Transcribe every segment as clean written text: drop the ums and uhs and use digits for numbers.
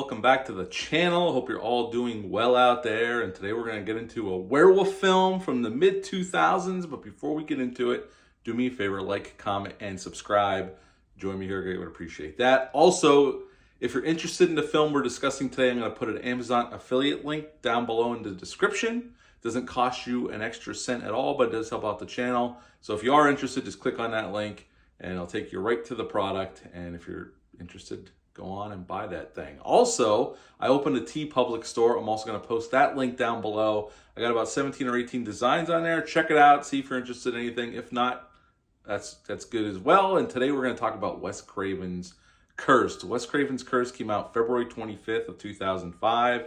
welcome back to the channel. Hope you're all doing well out there. And today we're going to get into a werewolf film from the mid-2000s. But before we get into it, do me a favor, like, comment, and subscribe. Join me here, I would appreciate that. Also, if you're interested in the film we're discussing today, I'm going to put an Amazon affiliate link down below in the description. It doesn't cost you an extra cent at all, but it does help out the channel. So if you are interested, just click on that link and it'll take you right to the product. And if you're interested, go on and buy that thing. Also, I opened a TeePublic store. I'm also going to post that link down below. I got about 17 or 18 designs on there. Check it out. See if you're interested in anything. If not, that's good as well. And today we're going to talk about Wes Craven's Cursed. Wes Craven's Cursed came out February 25th of 2005.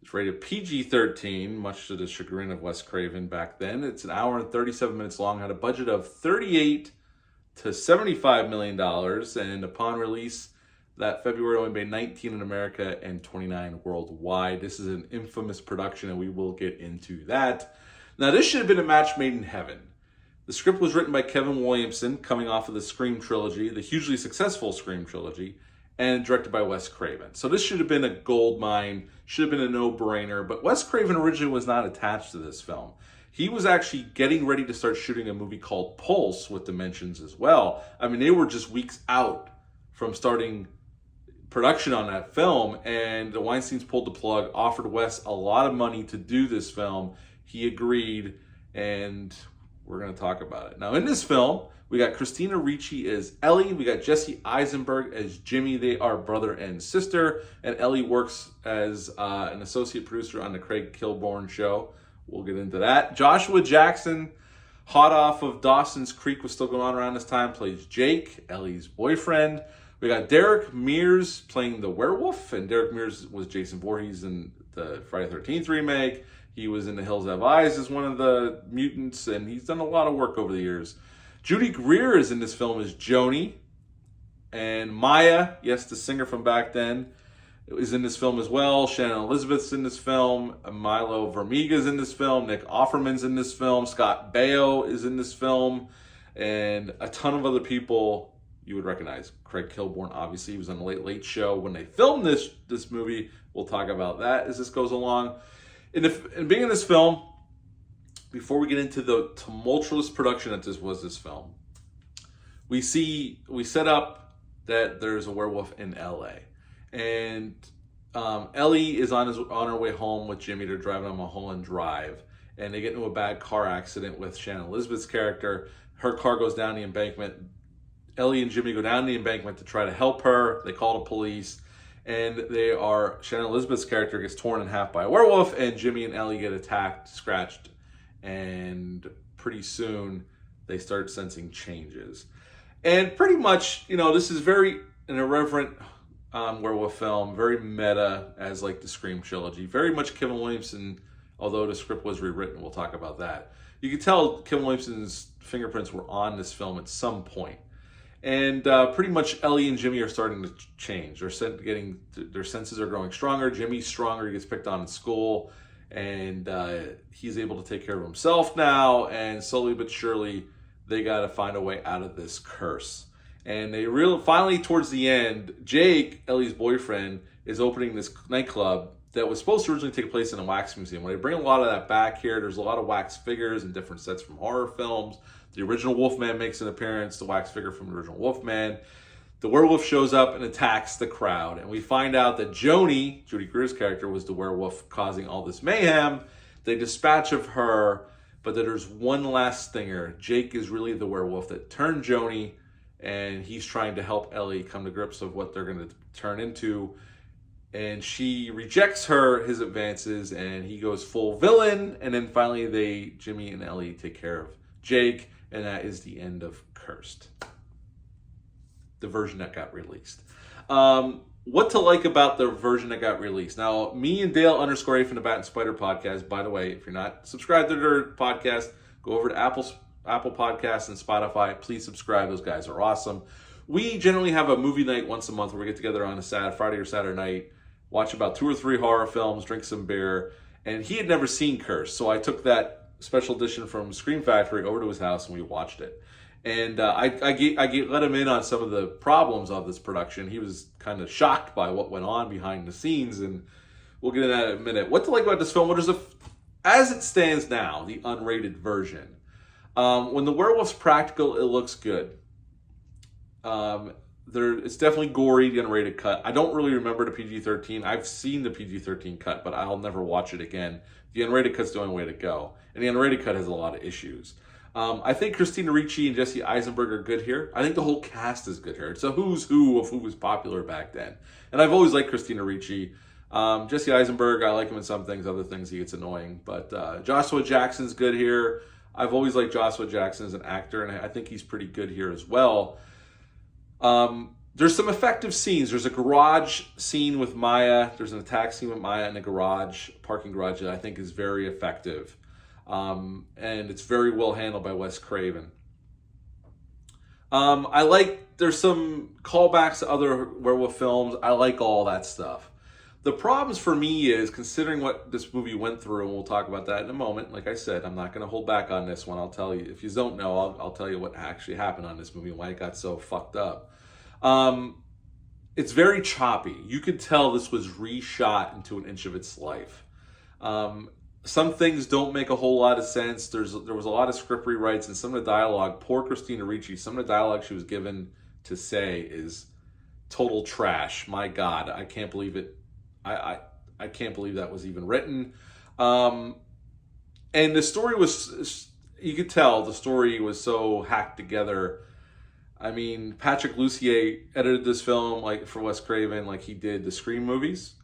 It's rated PG-13, much to the chagrin of Wes Craven back then. It's an hour and 37 minutes long. Had a budget of $38 to $75 million. And upon release, that February only made 19 in America and 29 worldwide. This is an infamous production, and we will get into that. Now, this should have been a match made in heaven. The script was written by Kevin Williamson, coming off of the Scream trilogy, the hugely successful Scream trilogy, and directed by Wes Craven. So this should have been a gold mine, should have been a no-brainer, but Wes Craven originally was not attached to this film. He was actually getting ready to start shooting a movie called Pulse with Dimensions as well. I mean, they were just weeks out from starting production on that film, and the Weinsteins pulled the plug, offered Wes a lot of money to do this film. He agreed, and we're going to talk about it. Now, in this film, we got Christina Ricci as Ellie. We got Jesse Eisenberg as Jimmy. They are brother and sister, and Ellie works as an associate producer on the Craig Kilborn show. We'll get into that. Joshua Jackson, hot off of Dawson's Creek, was still going on around this time, plays Jake, Ellie's boyfriend. We got Derek Mears playing the werewolf, and Derek Mears was Jason Voorhees in the Friday the 13th remake. He was in The Hills Have Eyes as one of the mutants, and he's done a lot of work over the years. Judy Greer is in this film as Joni, and Maya, yes, the singer from back then, is in this film as well. Shannon Elizabeth's in this film. Milo Vermiga's in this film. Nick Offerman's in this film. Scott Baio is in this film, and a ton of other people you would recognize. Craig Kilborn, obviously, he was on the Late Late Show when they filmed this movie. We'll talk about that as this goes along. In being in this film, before we get into the tumultuous production that this film, we set up that there's a werewolf in L.A. And Ellie is on her way home with Jimmy. They're driving on Mulholland Drive, and they get into a bad car accident with Shannon Elizabeth's character. Her car goes down the embankment. Ellie and Jimmy go down the embankment to try to help her. They call the police, and Shannon Elizabeth's character gets torn in half by a werewolf, and Jimmy and Ellie get attacked, scratched, and pretty soon they start sensing changes. And pretty much, this is very an irreverent werewolf film, very meta as like the Scream trilogy. Very much Kevin Williamson, although the script was rewritten. We'll talk about that. You can tell Kevin Williamson's fingerprints were on this film at some point. And pretty much Ellie and Jimmy are starting to change. Their senses are growing stronger. Jimmy's stronger. He gets picked on in school. And he's able to take care of himself now. And slowly but surely, they got to find a way out of this curse. And finally, towards the end, Jake, Ellie's boyfriend, is opening this nightclub that was supposed to originally take place in a wax museum. When they bring a lot of that back here, there's a lot of wax figures and different sets from horror films. The original Wolfman makes an appearance, the wax figure from the original Wolfman. The werewolf shows up and attacks the crowd. And we find out that Judy Greer's character, was the werewolf causing all this mayhem. They dispatch of her, but there's one last stinger. Jake is really the werewolf that turned Joni, and he's trying to help Ellie come to grips with what they're going to turn into. And she rejects his advances, and he goes full villain. And then finally, Jimmy and Ellie take care of Jake, and that is the end of Cursed, the version that got released. What to like about the version that got released? Now, me and Dale _A from the Bat and Spider podcast, by the way, if you're not subscribed to their podcast, go over to Apple Podcasts and Spotify. Please subscribe. Those guys are awesome. We generally have a movie night once a month where we get together on a Friday or Saturday night, watch about 2 or 3 horror films, drink some beer, and he had never seen Cursed, so I took that special edition from Scream Factory over to his house and we watched it. And let him in on some of the problems of this production. He was kind of shocked by what went on behind the scenes, and we'll get into that in a minute. What to like about this film? As it stands now, the unrated version. When the werewolf's practical, it looks good. It's definitely gory, the unrated cut. I don't really remember the PG-13. I've seen the PG-13 cut, but I'll never watch it again. The unrated cut's the only way to go. And the unrated cut has a lot of issues. I think Christina Ricci and Jesse Eisenberg are good here. I think the whole cast is good here. It's a who's who of who was popular back then. And I've always liked Christina Ricci. Jesse Eisenberg, I like him in some things. Other things, he gets annoying. But Joshua Jackson's good here. I've always liked Joshua Jackson as an actor, and I think he's pretty good here as well. There's some effective scenes. There's a garage scene with Maya. There's an attack scene with Maya in a parking garage that I think is very effective. And it's very well handled by Wes Craven. There's some callbacks to other werewolf films. I like all that stuff. The problems for me is, considering what this movie went through, and we'll talk about that in a moment. Like I said, I'm not going to hold back on this one. I'll tell you. If you don't know, I'll tell you what actually happened on this movie and why it got so fucked up. It's very choppy. You could tell this was reshot into an inch of its life. Some things don't make a whole lot of sense. There was a lot of script rewrites, and some of the dialogue, poor Christina Ricci, some of the dialogue she was given to say is total trash. My God, I can't believe it. I can't believe that was even written. And the story was, you could tell the story was so hacked together. I mean, Patrick Lussier edited this film like for Wes Craven, like he did the Scream movies.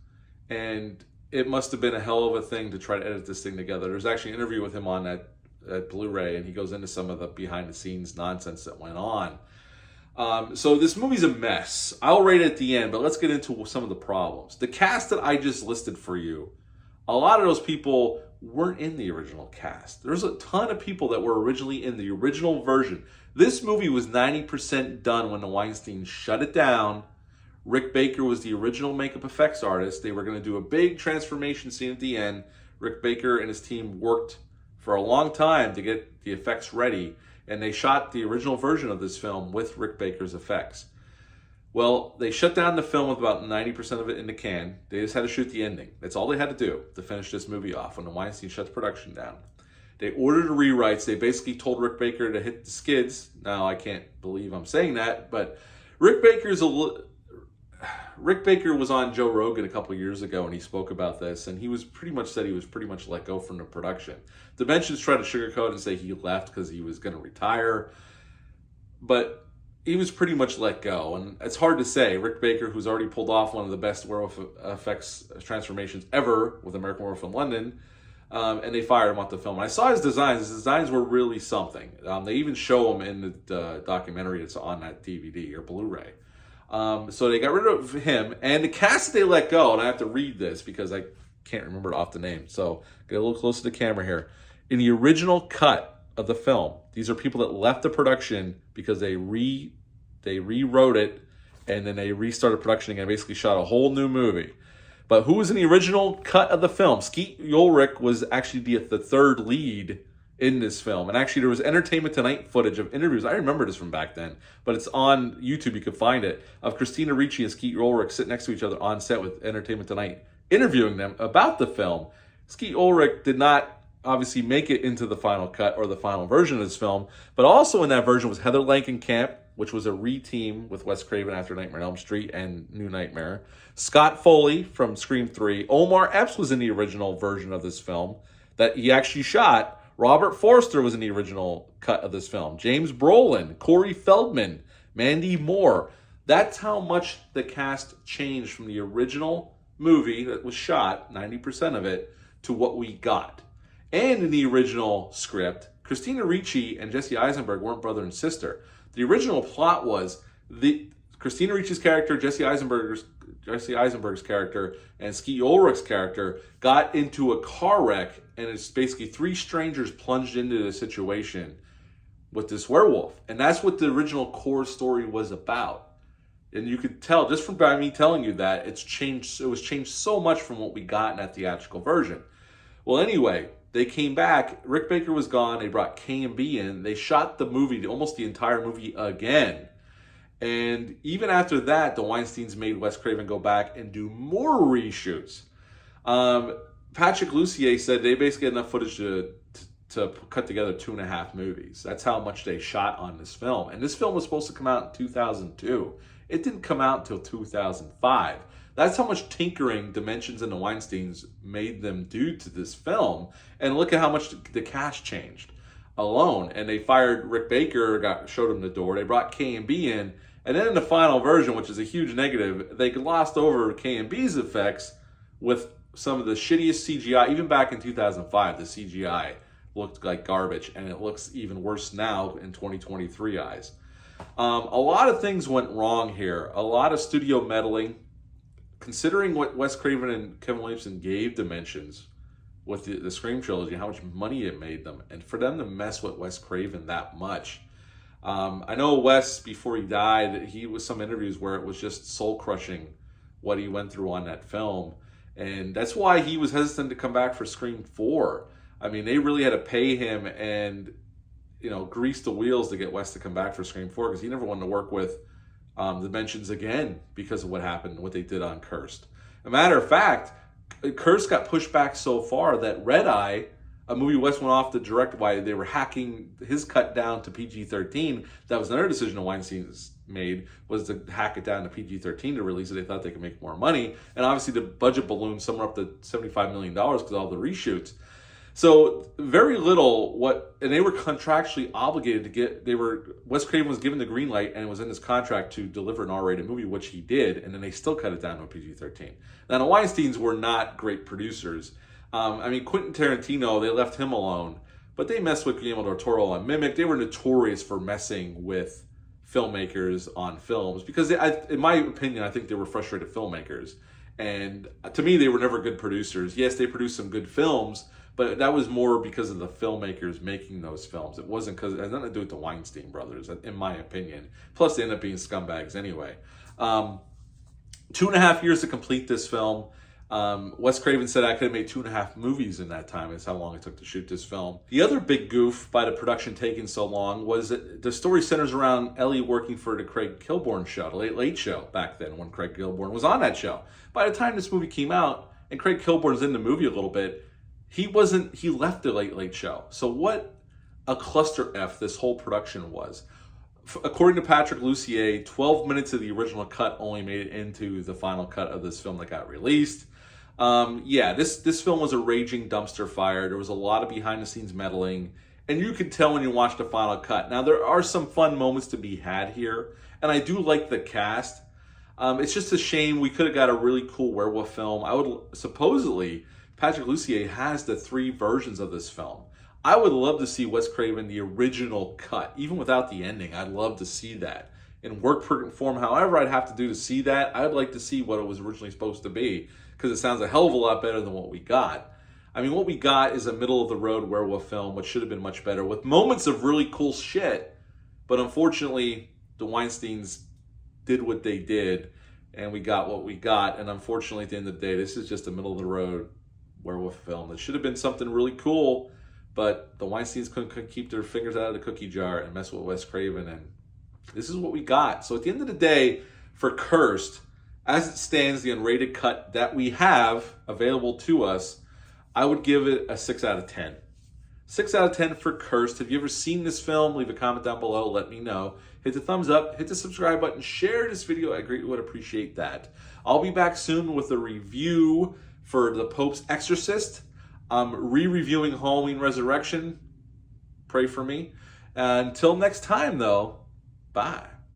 And it must have been a hell of a thing to try to edit this thing together. There's actually an interview with him on that Blu-ray, and he goes into some of the behind-the-scenes nonsense that went on. So this movie's a mess. I'll rate it at the end, but let's get into some of the problems. The cast that I just listed for you, a lot of those people weren't in the original cast. There's a ton of people that were originally in the original version. This movie was 90% done when the Weinstein shut it down. Rick Baker was the original makeup effects artist. They were going to do a big transformation scene at the end. Rick Baker and his team worked for a long time to get the effects ready, and they shot the original version of this film with Rick Baker's effects. Well, they shut down the film with about 90% of it in the can. They just had to shoot the ending. That's all they had to do to finish this movie off when the Weinstein shut the production down. They ordered rewrites. They basically told Rick Baker to hit the skids. Now, I can't believe I'm saying that, but Rick Baker was on Joe Rogan a couple years ago, and he spoke about this, and he was pretty much let go from the production. Dimensions tried to sugarcoat and say he left because he was going to retire, but he was pretty much let go, and it's hard to say. Rick Baker, who's already pulled off one of the best werewolf effects transformations ever with American Werewolf in London, and they fired him off the film. And I saw his designs. His designs were really something. They even show him in the documentary that's on that DVD or Blu-ray. So they got rid of him, and the cast they let go, and I have to read this because I can't remember it off the name. So get a little closer to the camera here. In the original cut of the film, these are people that left the production because they rewrote it, and then they restarted production again, basically shot a whole new movie. But who was in the original cut of the film? Skeet Ulrich was actually the third lead in this film. And actually, there was Entertainment Tonight footage of interviews. I remember this from back then, but it's on YouTube. You can find it, of Christina Ricci and Skeet Ulrich sitting next to each other on set with Entertainment Tonight, interviewing them about the film. Skeet Ulrich did not obviously make it into the final cut or the final version of this film, but also in that version was Heather Langenkamp, which was a re-team with Wes Craven after Nightmare on Elm Street and New Nightmare. Scott Foley from Scream 3. Omar Epps was in the original version of this film that he actually shot. Robert Forster was in the original cut of this film. James Brolin, Corey Feldman, Mandy Moore. That's how much the cast changed from the original movie that was shot, 90% of it, to what we got. And in the original script, Christina Ricci and Jesse Eisenberg weren't brother and sister. The original plot was Christina Ricci's character, Jesse Eisenberg's character, and Skeet Ulrich's character got into a car wreck, and it's basically three strangers plunged into the situation with this werewolf. And that's what the original core story was about. And you could tell just from by me telling you that it was changed so much from what we got in that theatrical version. Well, anyway, they came back. Rick Baker was gone. They brought K&B in. They shot the movie, almost the entire movie again. And even after that, the Weinsteins made Wes Craven go back and do more reshoots. Patrick Lussier said they basically had enough footage to cut together 2.5 movies. That's how much they shot on this film. And this film was supposed to come out in 2002. It didn't come out until 2005. That's how much tinkering Dimensions and the Weinsteins made them do to this film. And look at how much the cast changed alone. And they fired Rick Baker, showed him the door. They brought K&B in. And then in the final version, which is a huge negative, they glossed over K&B's effects with some of the shittiest CGI. Even back in 2005, the CGI looked like garbage. And it looks even worse now in 2023 eyes. A lot of things went wrong here. A lot of studio meddling. Considering what Wes Craven and Kevin Williamson gave Dimensions with the Scream trilogy, how much money it made them, and for them to mess with Wes Craven that much. I know Wes, before he died, he was some interviews where it was just soul-crushing what he went through on that film. And that's why he was hesitant to come back for Scream 4. I mean, they really had to pay him and, grease the wheels to get Wes to come back for Scream 4 because he never wanted to work with Dimensions again because of what happened, what they did on Cursed. A matter of fact, Cursed got pushed back so far that Red Eye, a movie Wes went off to direct, why they were hacking his cut down to PG-13. That was another decision the Weinsteins made, was to hack it down to PG-13 to release it. They thought they could make more money. And obviously the budget ballooned somewhere up to $75 million because of all the reshoots. So very little and they were contractually obligated to Wes Craven was given the green light and it was in his contract to deliver an R-rated movie, which he did, and then they still cut it down to a PG-13. Now the Weinsteins were not great producers. Quentin Tarantino, they left him alone, but they messed with Guillermo del Toro on Mimic. They were notorious for messing with filmmakers on films because in my opinion, I think they were frustrated filmmakers. And to me, they were never good producers. Yes, they produced some good films, but that was more because of the filmmakers making those films. It wasn't because it had nothing to do with the Weinstein brothers, in my opinion. Plus, they ended up being scumbags anyway. 2.5 years to complete this film. Wes Craven said I could have made 2.5 movies in that time. That's how long it took to shoot this film. The other big goof by the production taking so long was that the story centers around Ellie working for the Craig Kilborn show, the Late Late Show, back then when Craig Kilborn was on that show. By the time this movie came out, and Craig Kilborn's in the movie a little bit, he left the Late Late Show. So what a cluster F this whole production was. According to Patrick Lussier, 12 minutes of the original cut only made it into the final cut of this film that got released. This film was a raging dumpster fire. There was a lot of behind-the-scenes meddling, and you could tell when you watched the final cut. Now, there are some fun moments to be had here, and I do like the cast. It's just a shame we could have got a really cool werewolf film. Supposedly, Patrick Lussier has the 3 versions of this film. I would love to see Wes Craven, the original cut, even without the ending. I'd love to see that in work form. However, I'd have to do to see that. I'd like to see what it was originally supposed to be because it sounds a hell of a lot better than what we got. What we got is a middle-of-the-road werewolf film, which should have been much better, with moments of really cool shit. But unfortunately, the Weinsteins did what they did, and we got what we got. And unfortunately, at the end of the day, this is just a middle-of-the-road werewolf film. That should have been something really cool, but the Weinsteins couldn't keep their fingers out of the cookie jar and mess with Wes Craven, and this is what we got. So at the end of the day, for Cursed, as it stands, the unrated cut that we have available to us, I would give it a 6 out of 10. 6 out of 10 for Cursed. Have you ever seen this film? Leave a comment down below. Let me know. Hit the thumbs up. Hit the subscribe button. Share this video. I greatly would appreciate that. I'll be back soon with a review for The Pope's Exorcist. I'm re-reviewing Halloween Resurrection. Pray for me. Until next time, though, bye.